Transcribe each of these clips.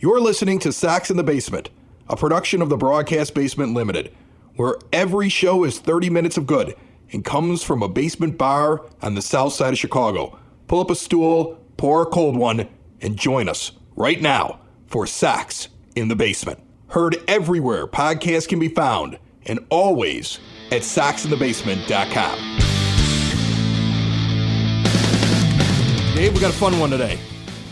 You're listening to Sox in the Basement, a production of the Broadcast Basement Limited, where every show is 30 minutes of good and comes from a basement bar on the south side of Chicago. Pull up a stool, pour a cold one, and join us right now for Sox in the Basement. Heard everywhere podcasts can be found, and always at soxinthebasement.com. Dave, we got a fun one today.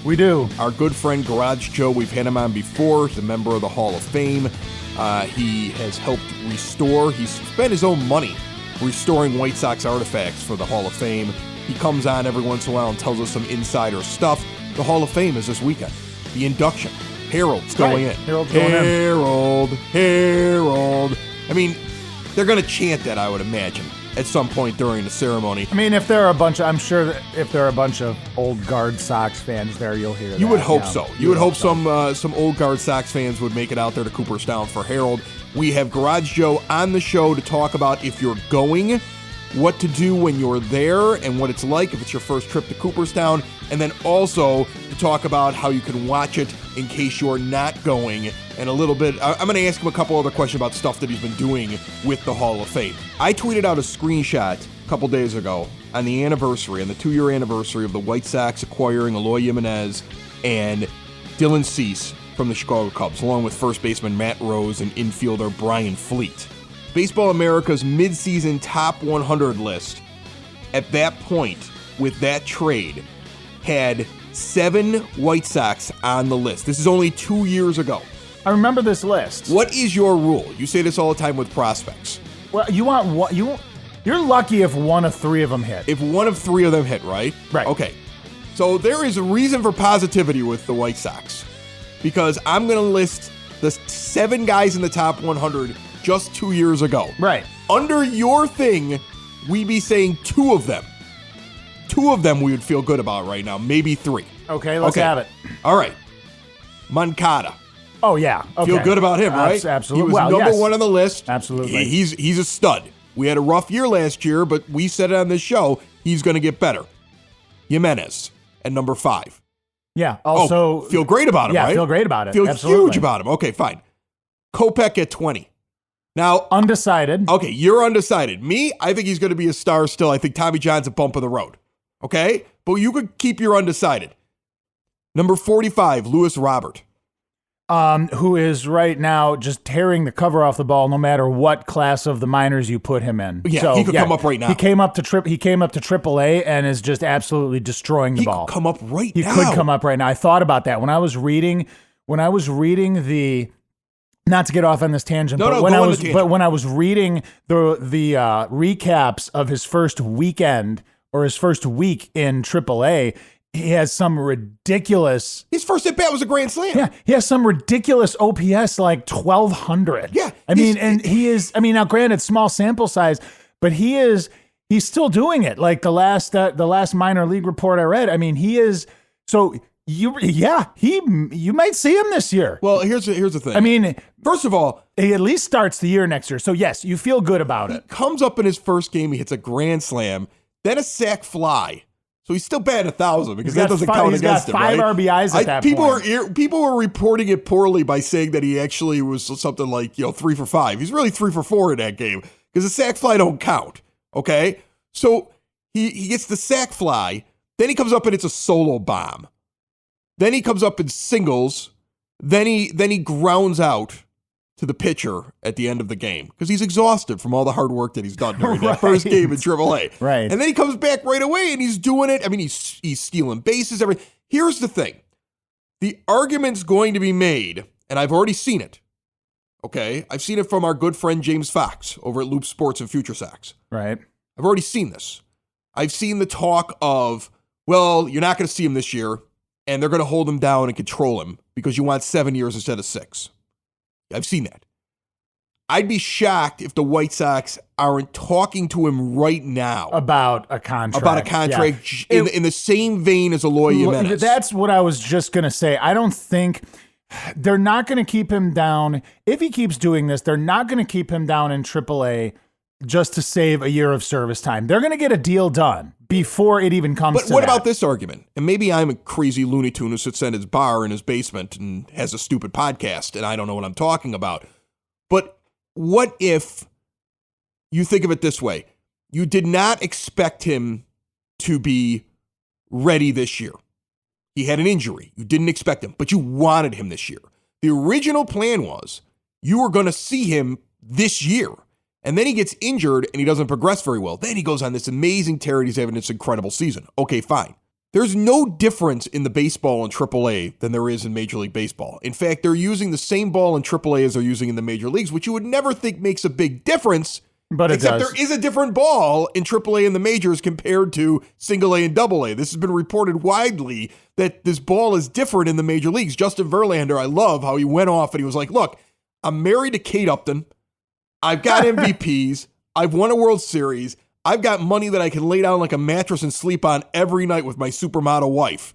We do. Our good friend Garage Joe, we've had him on before. He's a member of the Hall of Fame. He has helped restore, he's spent his own money restoring White Sox artifacts for the Hall of Fame. He comes on every once in a while and tells us some insider stuff. The Hall of Fame is this weekend. The induction. Harold's going in. Harold's going in. Harold. I mean, they're going to chant that, I would imagine, at some point during the ceremony. I mean, if there are a bunch, I'm sure that if there are a bunch of old guard Sox fans there, you'll hear that. You would hope so. You would hope some old guard Sox fans would make it out there to Cooperstown for Harold. We have Garage Joe on the show to talk about if you're going, what to do when you're there, and what it's like if it's your first trip to Cooperstown, and then also to talk about how you can watch it in case you're not going, and a little bit, I'm going to ask him a couple other questions about stuff that he's been doing with the Hall of Fame. I tweeted out a screenshot a couple days ago on the 2-year anniversary of the White Sox acquiring Eloy Jimenez and Dylan Cease from the Chicago Cubs, along with first baseman Matt Rose and infielder Brian Fleet. Baseball America's midseason top 100 list at that point with that trade had 7 White Sox on the list. This is only 2 years ago. I remember this list. What is your rule? You say this all the time with prospects. Well, you're lucky if one of 3 of them hit. If one of 3 of them hit, right? Right. Okay. So there is a reason for positivity with the White Sox, because I'm going to list the 7 guys in the top 100 just 2 years ago. Right. Under your thing, we'd be saying 2 of them. 2 of them we would feel good about right now, maybe 3. Okay, let's have it. All right. Moncada. Oh, yeah. Okay. Feel good about him, right? Absolutely. He was number 1 on the list. Absolutely. He's a stud. We had a rough year last year, but we said it on this show, he's going to get better. Jimenez at number 5. Yeah. Also, feel great about him, right? Yeah, feel great about it. Feel Absolutely. huge about him. Okay, fine. Kopech at 20. Now, undecided. Okay, you're undecided. Me, I think he's going to be a star still. I think Tommy John's a bump in the road. Okay? But you could keep your undecided. Number 45, Lewis Robert. Who is right now just tearing the cover off the ball no matter what class of the minors you put him in. Yeah, so, he could come up right now. He came up to AAA and is just absolutely destroying the ball. He could come up right now. He could come up right now. I thought about that when I was reading the, not to get off on this tangent, but when I was reading the recaps of his first weekend or his first week in AAA, he has some ridiculous. His first at bat was a grand slam. Yeah, he has some ridiculous OPS like 1,200. Yeah, now granted, small sample size, but he's still doing it. Like the last minor league report I read, I mean, he is so. You might see him this year. Well, here's the thing. I mean, first of all, he at least starts the year next year. So yes, you feel good about it. He comes up in his first game, he hits a grand slam, then a sac fly. So he's still batting 1,000 because that doesn't count against him, right? He's got 5 RBIs at that point. People were reporting it poorly by saying that he actually was something like 3 for 5. He's really 3 for 4 in that game because the sac fly don't count. Okay, so he gets the sac fly, then he comes up and it's a solo bomb. Then he comes up in singles. Then he grounds out to the pitcher at the end of the game because he's exhausted from all the hard work that he's done during that first game in AAA. Right. And then he comes back right away and he's doing it. I mean, he's stealing bases. Everything. Here's the thing. The argument's going to be made, and I've already seen it. Okay? I've seen it from our good friend James Fox over at Loop Sports and Future Sox. Right. I've already seen this. I've seen the talk of, well, you're not going to see him this year, and they're going to hold him down and control him because you want 7 years instead of 6. I've seen that. I'd be shocked if the White Sox aren't talking to him right now about a contract. Yeah. in the same vein as Eloy Jimenez. That's what I was just going to say. I don't think they're not going to keep him down. If he keeps doing this, they're not going to keep him down in AAA just to save a year of service time. They're going to get a deal done before it even comes to that. But what about this argument? And maybe I'm a crazy Looney Tune who sits in his bar in his basement and has a stupid podcast, and I don't know what I'm talking about. But what if you think of it this way? You did not expect him to be ready this year. He had an injury. You didn't expect him, but you wanted him this year. The original plan was you were going to see him this year. And then he gets injured and he doesn't progress very well. Then he goes on this amazing tear and he's having this incredible season. Okay, fine. There's no difference in the baseball in AAA than there is in Major League Baseball. In fact, they're using the same ball in AAA as they're using in the major leagues, which you would never think makes a big difference. But it except does. There is a different ball in AAA and the majors compared to single A and double A. This has been reported widely that this ball is different in the major leagues. Justin Verlander, I love how he went off and he was like, look, I'm married to Kate Upton. I've got MVPs. I've won a World Series. I've got money that I can lay down like a mattress and sleep on every night with my supermodel wife.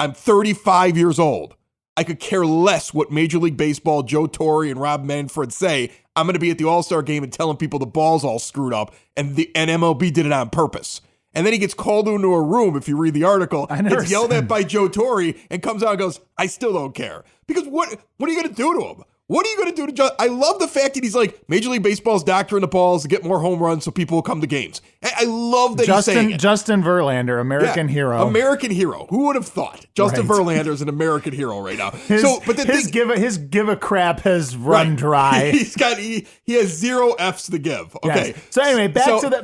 I'm 35 years old. I could care less what Major League Baseball, Joe Torre and Rob Manfred say. I'm going to be at the All-Star game and telling people the ball's all screwed up, and MLB did it on purpose. And then he gets called into a room, if you read the article, gets yelled at by Joe Torre, and comes out and goes, I still don't care. Because what are you going to do to him? What are you going to do to Justin? I love the fact that he's like, Major League Baseball's doctoring the balls to get more home runs so people will come to games. I love that he's saying it. Justin Verlander, American hero. American hero. Who would have thought? Justin Verlander is an American hero right now. His give a crap has run dry. He has 0 F's to give. Okay. Yes. So anyway, back to the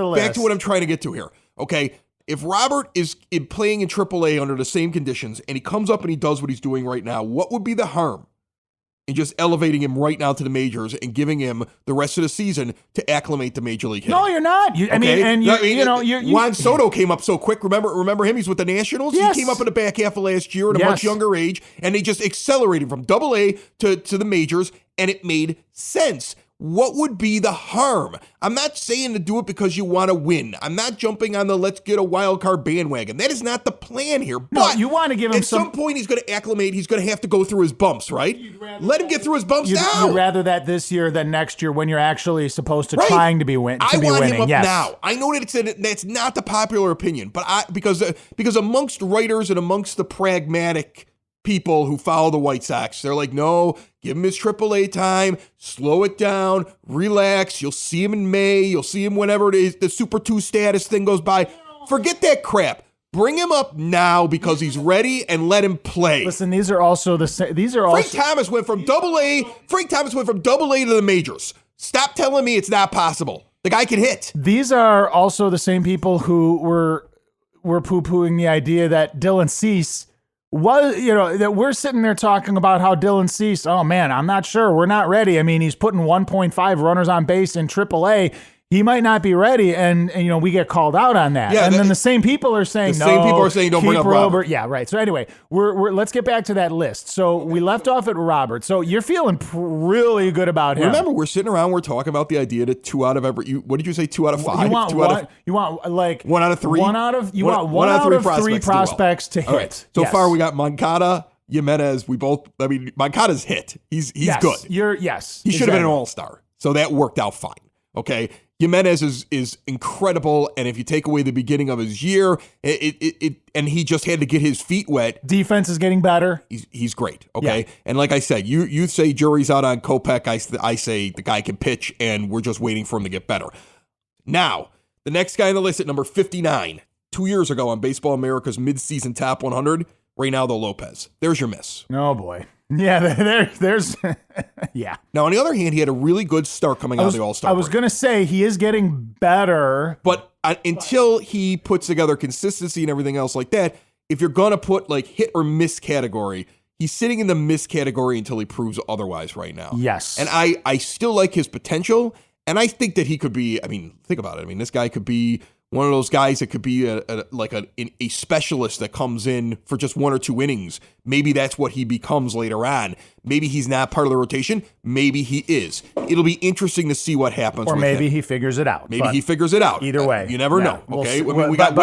list. Back to what I'm trying to get to here. Okay. If Robert is playing in AAA under the same conditions and he comes up and he does what he's doing right now, what would be the harm in just elevating him right now to the majors and giving him the rest of the season to acclimate to Major League hitting? No, you're not. Juan Soto came up so quick. Remember him? He's with the Nationals. Yes. He came up in the back half of last year at a much younger age, and they just accelerated from AA to the majors, and it made sense. What would be the harm? I'm not saying to do it because you want to win. I'm not jumping on the let's get a wild card bandwagon. That is not the plan here. But you want to give him at some point he's going to acclimate. He's going to have to go through his bumps, right? Let him get through his bumps now. You'd rather that this year than next year when you're actually supposed to trying to be winning. I want him up now. I know that that's not the popular opinion, but because amongst writers and amongst the pragmatic people who follow the White Sox, they're like, no, give him his AAA time, slow it down, relax. You'll see him in May. You'll see him whenever it is, the Super 2 status thing goes by. Forget that crap. Bring him up now because he's ready and let him play. Listen, these are also the same. Frank Thomas went from AA to the majors. Stop telling me it's not possible. The guy can hit. These are also the same people who were poo-pooing the idea that Dylan Cease that we're sitting there talking about how Dylan Cease, oh man, I'm not sure. We're not ready. I mean, he's putting 1.5 runners on base in AAA. He might not be ready, and we get called out on that. Yeah, and then the same people are saying don't bring up Robert. Yeah, right. So anyway, let's get back to that list. So we left off at Robert. So you're feeling really good about him. Remember, we're sitting around, we're talking about the idea that 2 out of every. What did you say? 2 out of 5. You want like 1 out of 3. One out of 3 prospects to hit. All right. So far, we got Moncada, Jimenez. Moncada's hit. He's good. He should have been an all-star. So that worked out fine. Okay. Jimenez is incredible, and if you take away the beginning of his year, and he just had to get his feet wet. Defense is getting better. He's great, okay? Yeah. And like I said, you say jury's out on Kopech. I say the guy can pitch, and we're just waiting for him to get better. Now, the next guy on the list at number 59, 2 years ago on Baseball America's midseason top 100, Reynaldo Lopez. There's your miss. Oh, boy. Yeah, there's yeah. Now, on the other hand, he had a really good start coming out of the All-Star break. I was going to say he is getting better. But until he puts together consistency and everything else like that, if you're going to put like hit or miss category, he's sitting in the miss category until he proves otherwise right now. Yes. And I still like his potential, and I think that he could be, think about it. This guy could be one of those guys that could be a specialist that comes in for just 1 or 2 innings. Maybe that's what he becomes later on. Maybe he's not part of the rotation. Maybe he is. It'll be interesting to see what happens. Or with maybe him. he figures it out. Maybe he figures it out. Either way. You never know. Okay. We got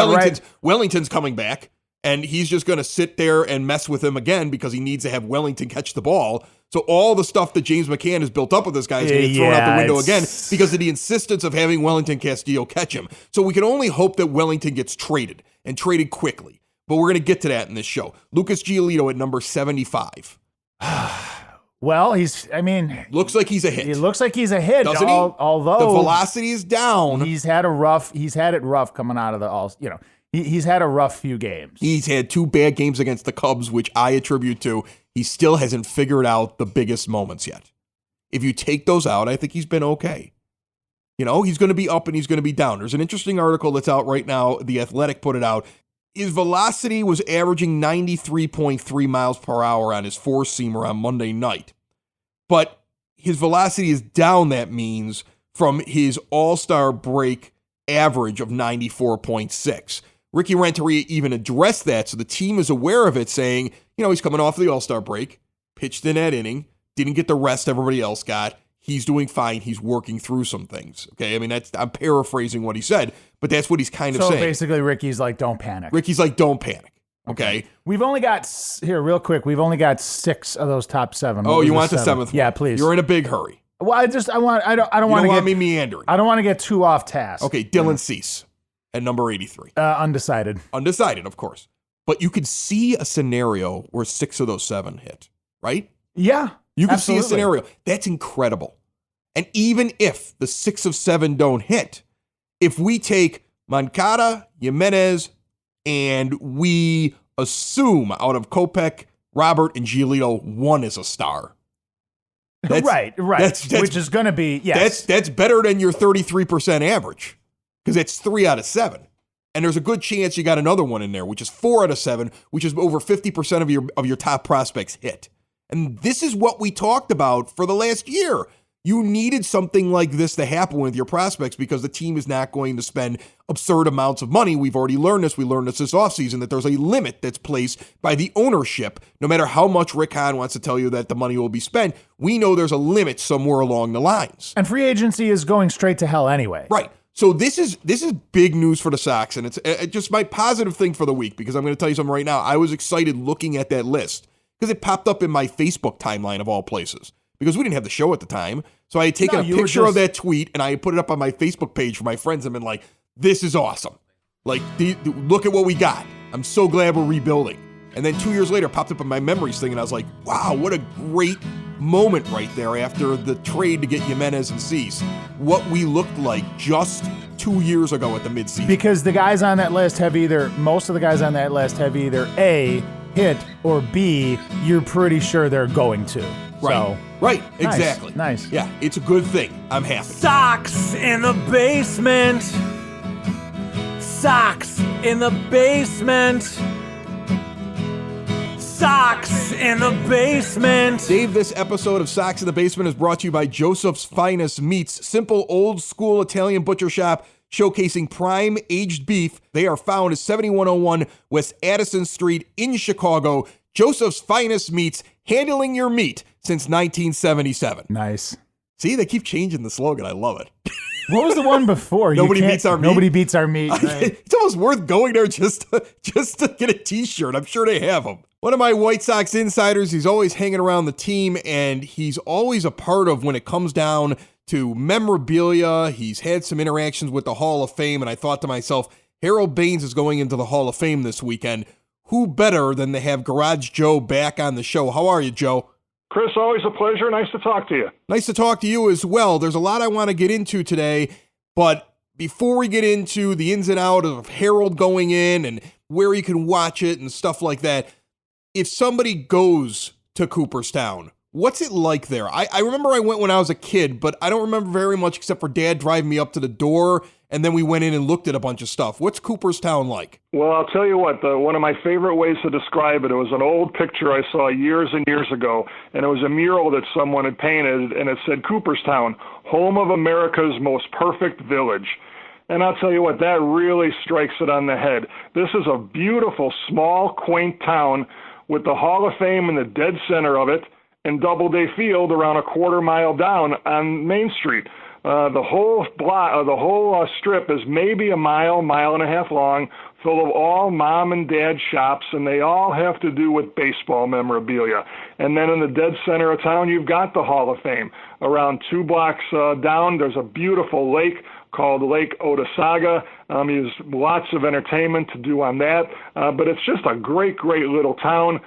Wellington's coming back. And he's just going to sit there and mess with him again because he needs to have Wellington catch the ball. So all the stuff that James McCann has built up with this guy is going to get thrown out the window again because of the insistence of having Wellington Castillo catch him. So we can only hope that Wellington gets traded and traded quickly. But we're going to get to that in this show. Lucas Giolito at number 75. Well, looks like he's a hit. He looks like he's a hit, doesn't he? Although the velocity is down. He's had it rough coming out of the He's had a rough few games. He's had 2 bad games against the Cubs, which I attribute to he still hasn't figured out the biggest moments yet. If you take those out, I think he's been okay. He's going to be up and he's going to be down. There's an interesting article that's out right now. The Athletic put it out. His velocity was averaging 93.3 miles per hour on his four-seamer on Monday night. But his velocity is down, that means, from his All-Star break average of 94.6. Ricky Renteria even addressed that, so the team is aware of it, saying, he's coming off the All-Star break, pitched in that inning, didn't get the rest everybody else got. He's doing fine. He's working through some things. Okay, I'm paraphrasing what he said, but that's what he's kind of saying. So basically, Ricky's like, don't panic. Ricky's like, don't panic. Okay. We've only got, here, real quick, we've only got 6 of those top 7. Oh, you want the 7th one? Yeah, please. You're in a big hurry. Well, I don't want me meandering. I don't want to get too off task. Okay, Dylan Cease at number 83. Undecided. Undecided, of course. But you could see a scenario where 6 of those 7 hit, right? Yeah. You can see a scenario. That's incredible. And even if the 6 of 7 don't hit, if we take Moncada, Jimenez, and we assume out of Kopech, Robert, and Giolito, 1 is a star. Right. That's, which is going to be, yes. That's better than your 33% average because it's 3 out of 7. And there's a good chance you got another one in there, which is 4 out of 7, which is over 50% of your top prospects hit. And this is what we talked about for the last year. You needed something like this to happen with your prospects because the team is not going to spend absurd amounts of money. We've already learned this. We learned this offseason, that there's a limit that's placed by the ownership. No matter how much Rick Hahn wants to tell you that the money will be spent, we know there's a limit somewhere along the lines. And free agency is going straight to hell anyway. Right. So this is big news for the Sox, and it's just my positive thing for the week because I'm going to tell you something right now. I was excited looking at that list because it popped up in my Facebook timeline of all places because we didn't have the show at the time. So I had taken a picture of that tweet and I had put it up on my Facebook page for my friends and been like, this is awesome. Like, look at what we got. I'm so glad we're rebuilding. And then 2 years later, it popped up in my memories thing and I was like, wow, what a great moment right there after the trade to get Jimenez and Cease. What we looked like just 2 years ago at the midseason. Because the guys on that list most of the guys on that list have either A, hit, or B, you're pretty sure they're going to. Right. So, right. Exactly. Nice. Yeah. It's a good thing. I'm happy. Sox in the basement. Sox in the basement. Sox in the basement. Dave, this episode of Sox in the Basement is brought to you by Joseph's Finest Meats, simple old school Italian butcher shop showcasing prime aged beef. They are found at 7101 West Addison Street in Chicago. Joseph's Finest Meats, handling your meat since 1977. Nice. See, they keep changing the slogan. I love it. What was the one before? Nobody beats our meat. Nobody beats our meat. Right? It's almost worth going there just to get a T-shirt. I'm sure they have them. One of my White Sox insiders, he's always hanging around the team, and he's always a part of when it comes down to memorabilia. He's had some interactions with the Hall of Fame, and I thought to myself, Harold Baines is going into the Hall of Fame this weekend. Who better than to have Garage Joe back on the show? How are you, Joe? Chris, always a pleasure. Nice to talk to you. Nice to talk to you as well. There's a lot I want to get into today, but before we get into the ins and outs of Harold going in and where you can watch it and stuff like that, if somebody goes to Cooperstown, what's it like there? I remember I went when I was a kid, but I don't remember very much except for Dad driving me up to the door, and then we went in and looked at a bunch of stuff. What's Cooperstown like? Well, I'll tell you what, one of my favorite ways to describe it, it was an old picture I saw years and years ago, and it was a mural that someone had painted, and it said Cooperstown, home of America's most perfect village. And I'll tell you what, that really strikes it on the head. This is a beautiful, small, quaint town with the Hall of Fame in the dead center of it, and Doubleday Field around a quarter mile down on Main Street. The whole block, the whole strip is maybe a mile and a half long, full of all mom and dad shops, and they all have to do with baseball memorabilia. And then in the dead center of town, you've got the Hall of Fame. Around 2 blocks down, there's a beautiful lake called Lake Otesaga. There's lots of entertainment to do on that, but it's just a great, great little town.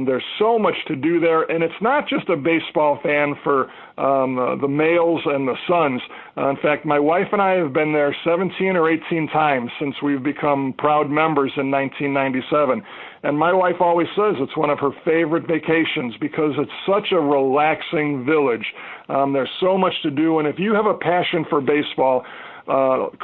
There's so much to do there, and it's not just a baseball fan for the males and the sons. In fact, my wife and I have been there 17 or 18 times since we've become proud members in 1997. And my wife always says it's one of her favorite vacations because it's such a relaxing village. There's so much to do, and if you have a passion for baseball,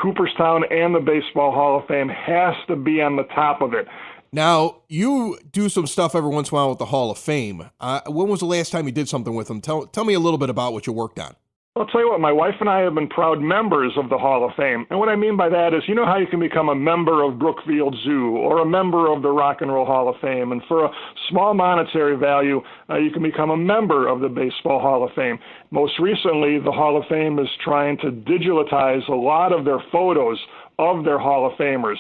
Cooperstown and the Baseball Hall of Fame has to be on the top of it. Now, you do some stuff every once in a while with the Hall of Fame. When was the last time you did something with them? Tell me a little bit about what you worked on. I'll tell you what, my wife and I have been proud members of the Hall of Fame. And what I mean by that is, you know how you can become a member of Brookfield Zoo or a member of the Rock and Roll Hall of Fame, and for a small monetary value, you can become a member of the Baseball Hall of Fame. Most recently, the Hall of Fame is trying to digitize a lot of their photos of their Hall of Famers.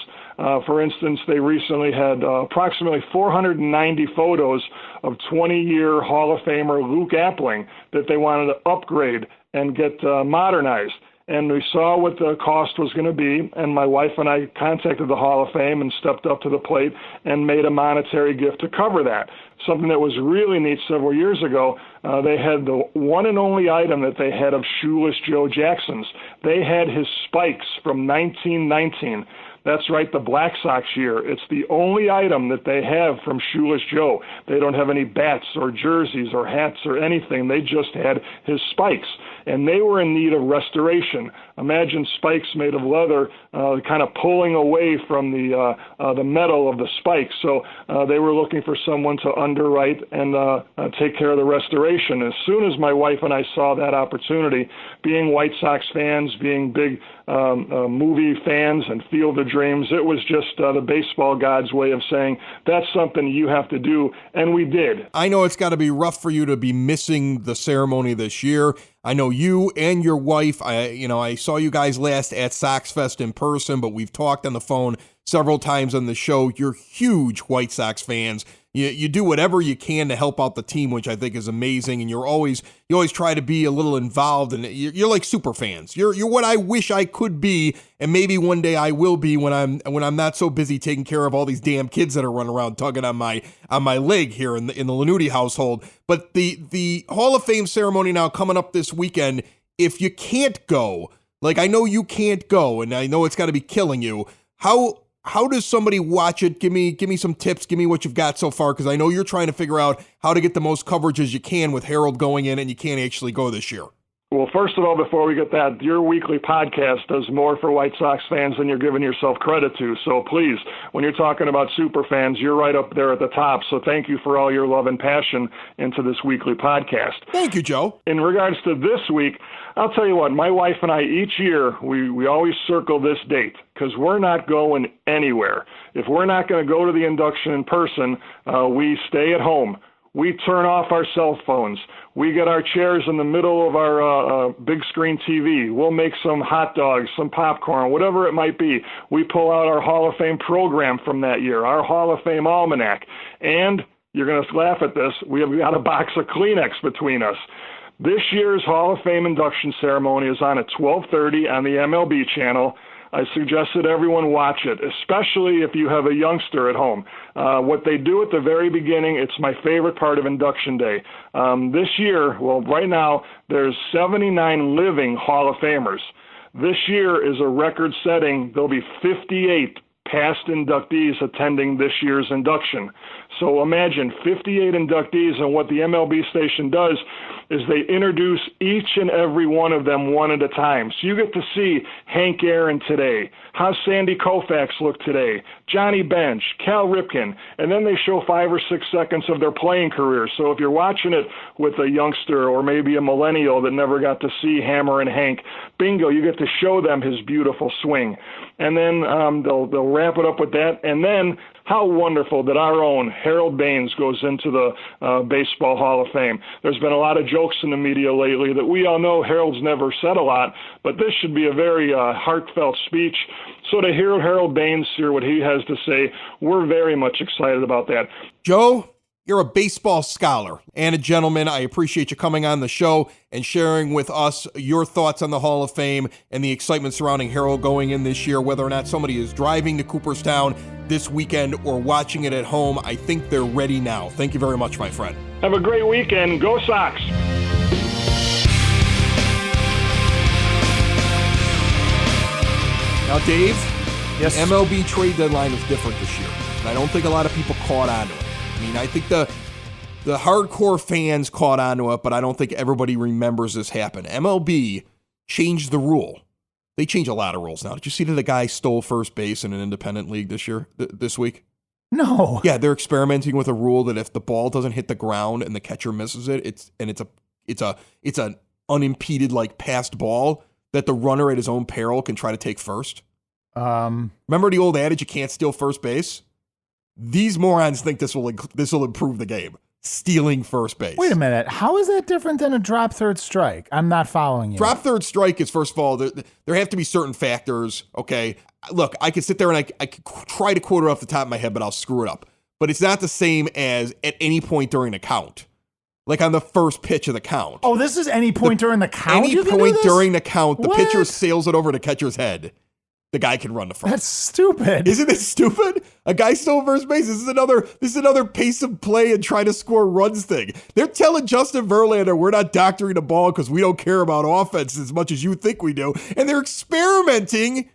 For instance, they recently had approximately 490 photos of 20-year Hall of Famer Luke Appling that they wanted to upgrade and get modernized. And we saw what the cost was going to be, and my wife and I contacted the Hall of Fame and stepped up to the plate and made a monetary gift to cover that. Something that was really neat several years ago, they had the one and only item that they had of Shoeless Joe Jackson's. They had his spikes from 1919. That's right, the Black Sox year. It's the only item that they have from Shoeless Joe. They don't have any bats or jerseys or hats or anything. They just had his spikes, and they were in need of restoration. Imagine spikes made of leather kind of pulling away from the metal of the spikes. So they were looking for someone to underwrite and take care of the restoration. As soon as my wife and I saw that opportunity, being White Sox fans, being big movie fans and Field of Dreams, it was just the baseball god's way of saying, that's something you have to do, and we did. I know it's got to be rough for you to be missing the ceremony this year. I know you and your wife, I saw you guys last at Sox Fest in person, but we've talked on the phone several times on the show. You're huge White Sox fans. You do whatever you can to help out the team, which I think is amazing, and you always try to be a little involved, and you're like super fans. You're what I wish I could be, and maybe one day I will be when I'm not so busy taking care of all these damn kids that are running around tugging on my leg here in the Lanuti household. But the Hall of Fame ceremony now coming up this weekend, if you can't go, like I know you can't go, and I know it's got to be killing you, how does somebody watch it? Give me some tips. Give me what you've got so far, because I know you're trying to figure out how to get the most coverage as you can with Harold going in, and you can't actually go this year. Well, first of all, before we get that, your weekly podcast does more for White Sox fans than you're giving yourself credit to. So please, when you're talking about super fans, you're right up there at the top. So thank you for all your love and passion into this weekly podcast. Thank you, Joe. In regards to this week, I'll tell you what, my wife and I, each year, we always circle this date because we're not going anywhere. If we're not going to go to the induction in person, we stay at home. We turn off our cell phones. We get our chairs in the middle of our big screen TV. We'll make some hot dogs, some popcorn, whatever it might be. We pull out our Hall of Fame program from that year, our Hall of Fame almanac. And you're going to laugh at this, we have got a box of Kleenex between us. This year's Hall of Fame induction ceremony is on at 12:30 on the MLB channel. I suggest that everyone watch it, especially if you have a youngster at home. What they do at the very beginning, it's my favorite part of induction day. This year, well, right now, there's 79 living Hall of Famers. This year is a record-setting. There'll be 58 past inductees attending this year's induction. So imagine 58 inductees, and what the MLB station does is they introduce each and every one of them one at a time. So you get to see Hank Aaron today, how Sandy Koufax looked today, Johnny Bench, Cal Ripken, and then they show 5 or 6 seconds of their playing career. So if you're watching it with a youngster or maybe a millennial that never got to see Hammer and Hank, bingo, you get to show them his beautiful swing. And then they'll wrap it up with that, and then how wonderful that our own Harold Baines goes into the Baseball Hall of Fame. There's been a lot of jokes in the media lately that we all know Harold's never said a lot, but this should be a very heartfelt speech. So to hear Harold Baines hear what he has to say, we're very much excited about that. Joe, you're a baseball scholar and a gentleman. I appreciate you coming on the show and sharing with us your thoughts on the Hall of Fame and the excitement surrounding Harold going in this year, whether or not somebody is driving to Cooperstown this weekend or watching it at home. I think they're ready now. Thank you very much, my friend. Have a great weekend. Go Sox. Now, Dave, yes. The MLB trade deadline was different this year, and I don't think a lot of people caught on to it. I mean, I think the hardcore fans caught on to it, but I don't think everybody remembers this happen. MLB changed the rule. They change a lot of rules now. Did you see that the guy stole first base in an independent league this week? No. Yeah, they're experimenting with a rule that if the ball doesn't hit the ground and the catcher misses it, it's an unimpeded like passed ball that the runner at his own peril can try to take first. Remember the old adage, you can't steal first base? These morons think this will improve the game. Stealing first base. Wait a minute. How is that different than a drop third strike? I'm not following you. Drop third strike is, first of all, there have to be certain factors. Okay, look, I could sit there and I could try to quote it off the top of my head, but I'll screw it up. But it's not the same as at any point during the count. Like on the first pitch of the count. Oh, this is any point during the count? Any point during the count, the pitcher sails it over the catcher's head. The guy can run the front. That's stupid. Isn't it stupid? A guy stole first base. This is another pace of play and try to score runs thing. They're telling Justin Verlander we're not doctoring the ball because we don't care about offense as much as you think we do. And they're experimenting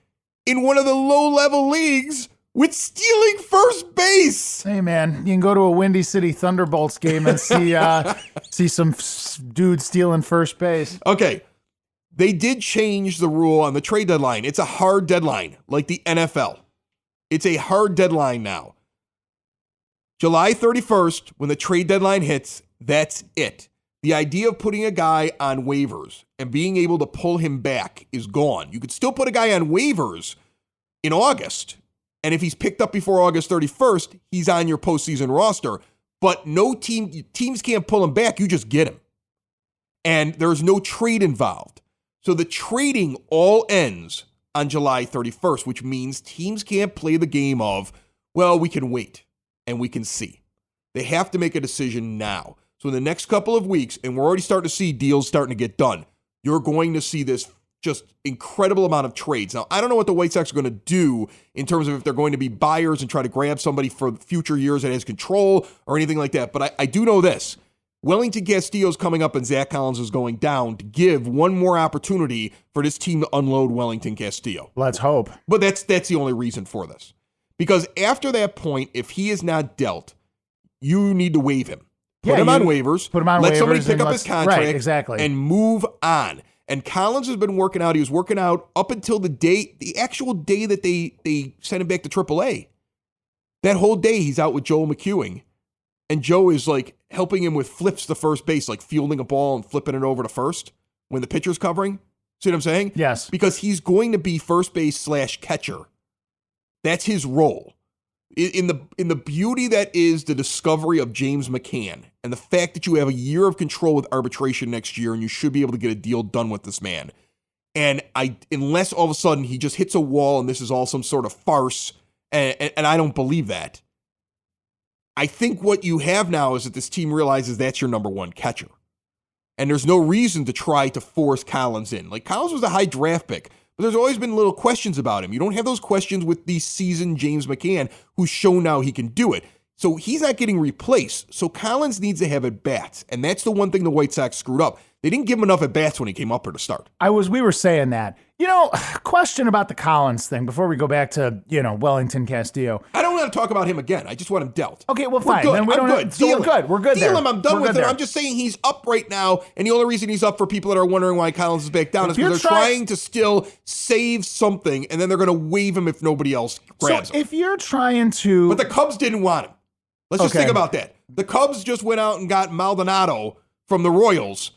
in one of the low-level leagues with stealing first base. Hey, man, you can go to a Windy City Thunderbolts game and see some dude stealing first base. Okay. They did change the rule on the trade deadline. It's a hard deadline, like the NFL. It's a hard deadline now. July 31st, when the trade deadline hits, that's it. The idea of putting a guy on waivers and being able to pull him back is gone. You could still put a guy on waivers in August, and if he's picked up before August 31st, he's on your postseason roster. But no teams can't pull him back. You just get him. And there's no trade involved. So the trading all ends on July 31st, which means teams can't play the game of, well, we can wait and we can see. They have to make a decision now. So in the next couple of weeks, and we're already starting to see deals starting to get done, you're going to see this just incredible amount of trades. Now, I don't know what the White Sox are going to do in terms of if they're going to be buyers and try to grab somebody for future years that has control or anything like that. But I do know this. Wellington Castillo's coming up and Zach Collins is going down to give one more opportunity for this team to unload Wellington Castillo. Let's hope. But that's the only reason for this. Because after that point, if he is not dealt, you need to waive him. Put him on waivers. Put him on let waivers. Somebody pick up his contract. Right, exactly. And move on. And Collins has been working out. He was working out up until the actual day that they sent him back to AAA. That whole day he's out with Joel McEwing. And Joe is like helping him with flips to first base, like fielding a ball and flipping it over to first when the pitcher's covering. See what I'm saying? Yes. Because he's going to be first base / catcher. That's his role. In the beauty that is the discovery of James McCann and the fact that you have a year of control with arbitration next year and you should be able to get a deal done with this man. And unless all of a sudden he just hits a wall and this is all some sort of farce, and I don't believe that. I think what you have now is that this team realizes that's your number one catcher. And there's no reason to try to force Collins in. Like, Collins was a high draft pick, but there's always been little questions about him. You don't have those questions with the seasoned James McCann, who's shown now he can do it. So he's not getting replaced. So Collins needs to have at-bats. And that's the one thing the White Sox screwed up. They didn't give him enough at-bats when he came up here to start. We were saying that. Question about the Collins thing before we go back to, Wellington Castillo. I don't want to talk about him again. I just want him dealt. Okay, well, fine. We're good. Then we I'm don't good. So we're good. We're good Deal there. him. I'm done We're with good it. there. I'm just saying he's up right now, and the only reason he's up for people that are wondering why Collins is back down is because they're trying to still save something, and then they're going to waive him if nobody else grabs him. If you're trying to... But the Cubs didn't want him. Let's just think about that. The Cubs just went out and got Maldonado from the Royals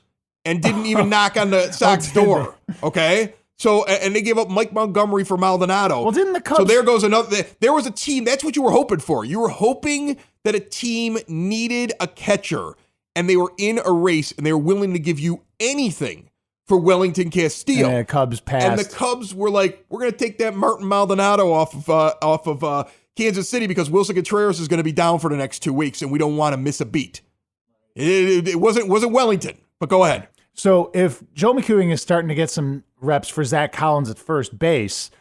and didn't even knock on the Sox door. Okay? So, and they gave up Mike Montgomery for Maldonado. Well, didn't the Cubs... So there goes another... There was a team... That's what you were hoping for. You were hoping that a team needed a catcher. and they were in a race, and they were willing to give you anything for Wellington Castillo. Yeah, Cubs passed. And the Cubs were like, we're going to take that Martin Maldonado off of Kansas City because Wilson Contreras is going to be down for the next 2 weeks, and we don't want to miss a beat. It wasn't Wellington, but go ahead. So if Joe McEwing is starting to get some reps for Zach Collins at first base,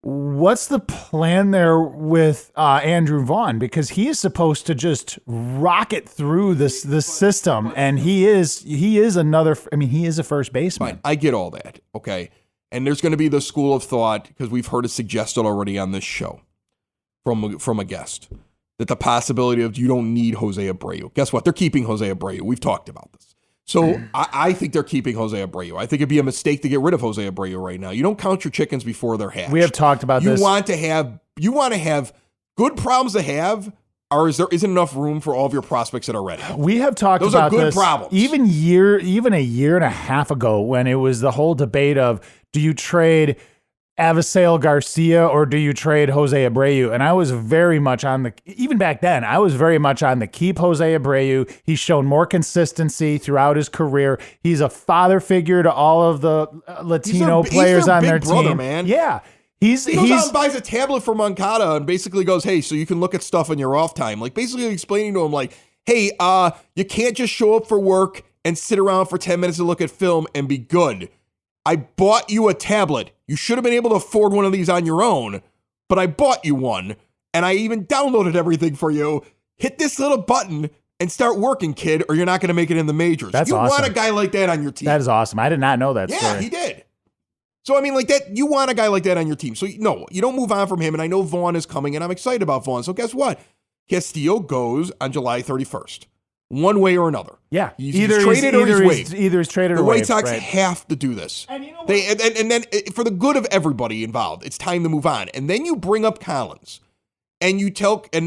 what's the plan there with Andrew Vaughn? Because he is supposed to just rocket through this system, and he is a first baseman. Fine, I get all that, okay? And there's going to be the school of thought, because we've heard it suggested already on this show from a guest, that the possibility of you don't need Jose Abreu. Guess what? They're keeping Jose Abreu. We've talked about this. So I think they're keeping Jose Abreu. I think it'd be a mistake to get rid of Jose Abreu right now. You don't count your chickens before they're hatched. We have talked about this. You want to have good problems to have, or isn't enough room for all of your prospects that are ready? We have talked Those about are good this problems. even a year and a half ago, when it was the whole debate of, do you trade Avisail Garcia or do you trade Jose Abreu? And I was very much even back then, I was very much on the keep Jose Abreu. He's shown more consistency throughout his career. He's a father figure to all of the Latino players on their brother, team. Man. Yeah. He goes out and buys a tablet for Moncada and basically goes, hey, so you can look at stuff in your off time. Like basically explaining to him like, hey, you can't just show up for work and sit around for 10 minutes to look at film and be good. I bought you a tablet. You should have been able to afford one of these on your own, but I bought you one, and I even downloaded everything for you. Hit this little button and start working, kid, or you're not going to make it in the majors. That's you awesome. Want a guy like that on your team. That is awesome. I did not know that story. Yeah, he did. So, I mean, like that, you want a guy like that on your team. So, no, you don't move on from him, and I know Vaughn is coming, and I'm excited about Vaughn. So, guess what? Castillo goes on July 31st. One way or another. Yeah. He's traded or he's waived. Either he's traded or waived. The White Sox have to do this. And you know what? And then for the good of everybody involved, it's time to move on. And then you bring up Collins and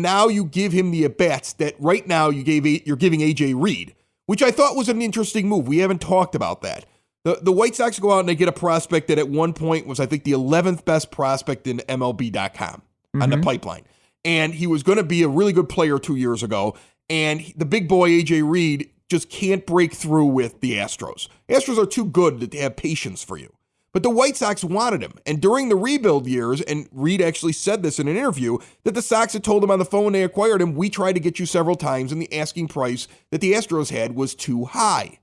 now you give him the at-bats that right now you're giving AJ Reed, which I thought was an interesting move. We haven't talked about that. The White Sox go out and they get a prospect that at one point was, I think, the 11th best prospect in MLB.com on the pipeline. And he was going to be a really good player 2 years ago. And the big boy, AJ Reed, just can't break through with the Astros. Astros are too good to have patience for you. But the White Sox wanted him. And during the rebuild years, and Reed actually said this in an interview, that the Sox had told him on the phone when they acquired him, we tried to get you several times, and the asking price that the Astros had was too high.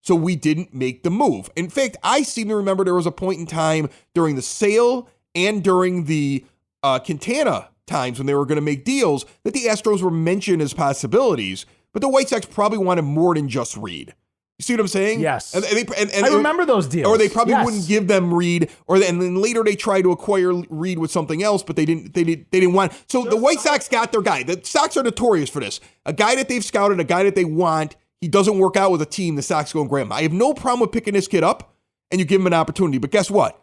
So we didn't make the move. In fact, I seem to remember there was a point in time during the sale and during the Quintana times when they were going to make deals that the Astros were mentioned as possibilities, but the White Sox probably wanted more than just Reed. You see what I'm saying? Yes. And I remember those deals. Or they probably wouldn't give them Reed, and then later they tried to acquire Reed with something else, but they didn't want. So the White Sox got their guy. The Sox are notorious for this. A guy that they've scouted, a guy that they want, he doesn't work out with a team, the Sox go and grab him. I have no problem with picking this kid up, and you give him an opportunity. But guess what?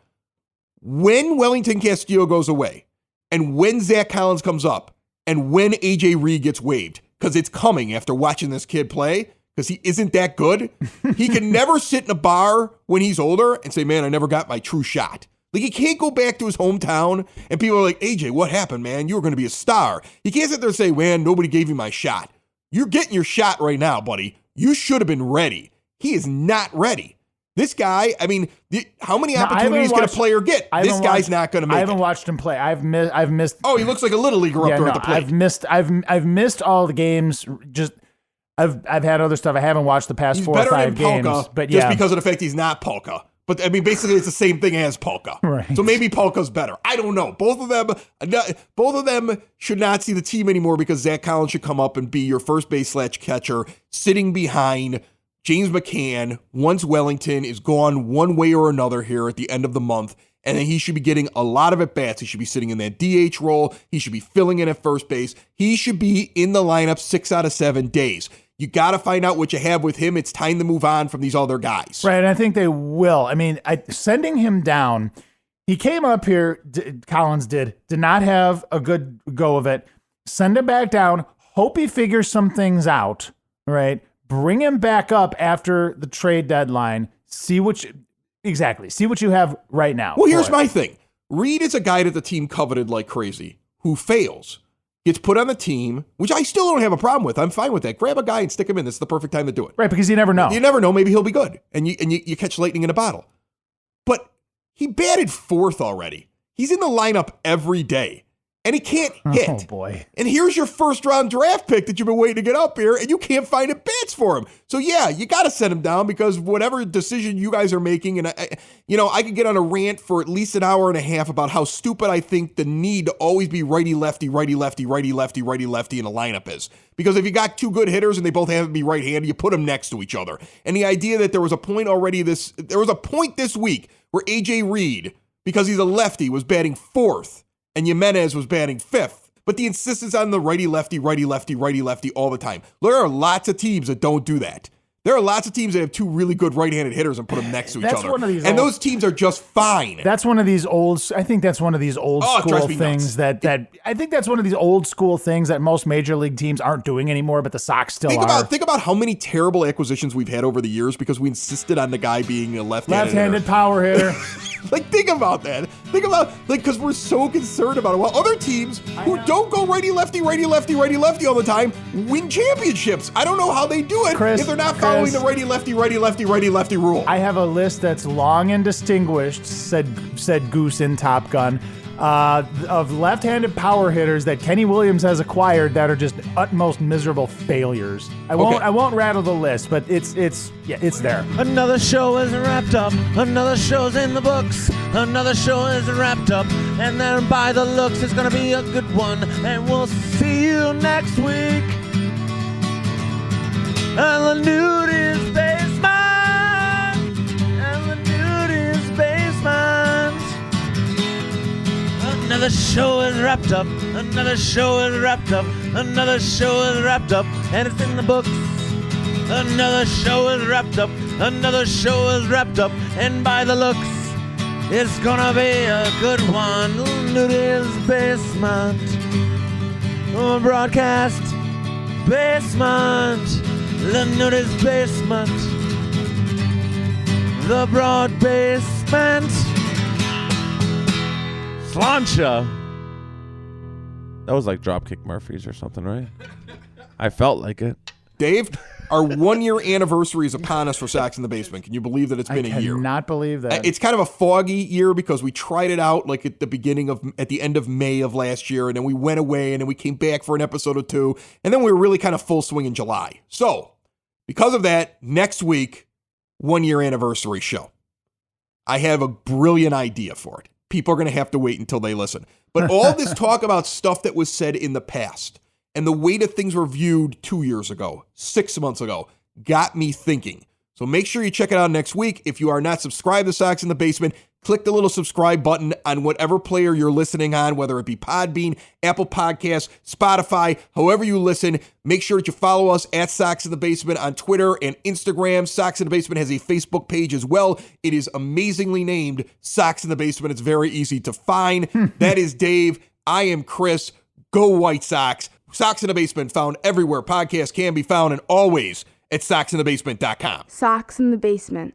When Wellington Castillo goes away, and when Zach Collins comes up, and when AJ Reed gets waived, because it's coming after watching this kid play, because he isn't that good, he can never sit in a bar when he's older and say, man, I never got my true shot. Like, he can't go back to his hometown, and people are like, AJ, what happened, man? You were going to be a star. He can't sit there and say, man, nobody gave you my shot. You're getting your shot right now, buddy. You should have been ready. He is not ready. This guy, I mean, how many opportunities can a player get? This guy's not going to make it. I haven't watched him play. I've missed. Oh, he looks like a little leaguer up there at the plate. I've missed all the games. Just I've had other stuff. I haven't watched the past 4 or 5 games. Polka, but just because of the fact he's not Polka. But I mean, basically, it's the same thing as Polka. Right. So maybe Polka's better. I don't know. Both of them should not see the team anymore because Zach Collins should come up and be your first base / catcher, sitting behind James McCann once Wellington is gone one way or another here at the end of the month. And then he should be getting a lot of at-bats. He should be sitting in that DH role. He should be filling in at first base. He should be in the lineup 6 out of 7 days. You got to find out what you have with him. It's time to move on from these other guys. Right, and I think they will. I mean, sending him down, he came up here, Collins did not have a good go of it. Send him back down. Hope he figures some things out, right? Bring him back up after the trade deadline. See what you have right now. Well, here's my thing. Reed is a guy that the team coveted like crazy who fails. gets put on the team, which I still don't have a problem with. I'm fine with that. Grab a guy and stick him in. This is the perfect time to do it. Right, because you never know. You never know. Maybe he'll be good, and you catch lightning in a bottle. But he batted fourth already. He's in the lineup every day, and he can't hit. Oh, boy. And here's your first-round draft pick that you've been waiting to get up here, and you can't find at bats for him. So, yeah, you got to set him down because whatever decision you guys are making, and I could get on a rant for at least an hour and a half about how stupid I think the need to always be righty-lefty, righty-lefty, righty-lefty, righty-lefty in a lineup is. Because if you got two good hitters and they both have to be right-handed, you put them next to each other. And the idea that there was a point this week where A.J. Reed, because he's a lefty, was batting fourth, and Jimenez was batting fifth. But the insistence on the righty-lefty, righty-lefty, righty-lefty all the time. There are lots of teams that don't do that. There are lots of teams that have two really good right-handed hitters and put them next to each other. And those teams are just fine. That's one of these old school things I think that's one of these old school things that most major league teams aren't doing anymore, but the Sox still are. Think about how many terrible acquisitions we've had over the years because we insisted on the guy being a left-handed power hitter. Think about that. Because we're so concerned about it. Well, other teams who don't go righty-lefty, righty-lefty, righty-lefty all the time win championships. I don't know how they do it if they're not following the righty-lefty, righty-lefty, righty-lefty rule. I have a list that's long and distinguished, said Goose in Top Gun, of left-handed power hitters that Kenny Williams has acquired that are just utmost miserable failures. I won't rattle the list, but it's there. Another show is wrapped up. Another show's in the books. Another show is wrapped up. And then by the looks, it's gonna be a good one. And we'll see you next week. And the nude is basement. And the nude is basement. Another show is wrapped up. Another show is wrapped up. Another show is wrapped up. And it's in the books. Another show is wrapped up. Another show is wrapped up. And by the looks, it's gonna be a good one. Nudie's Basement. Broadcast Basement. The Nudie's Basement. The Broad Basement. Slancha. That was like Dropkick Murphys or something, right? I felt like it. Dave, our 1 year anniversary is upon us for Sox in the Basement. Can you believe that it's been a year? I cannot believe that. It's kind of a foggy year because we tried it out like at the end of May of last year, and then we went away, and then we came back for an episode or two, and then we were really kind of full swing in July. So, because of that, next week, 1 year anniversary show. I have a brilliant idea for it. People are going to have to wait until they listen. But all this talk about stuff that was said in the past and the way that things were viewed 2 years ago, 6 months ago, got me thinking. So make sure you check it out next week. If you are not subscribed to Sox in the Basement, click the little subscribe button on whatever player you're listening on, whether it be Podbean, Apple Podcasts, Spotify, however you listen. Make sure that you follow us at Sox in the Basement on Twitter and Instagram. Sox in the Basement has a Facebook page as well. It is amazingly named Sox in the Basement. It's very easy to find. That is Dave. I am Chris. Go White Sox. Sox in the Basement found everywhere podcasts can be found and always at soxinthebasement.com. Sox in the Basement.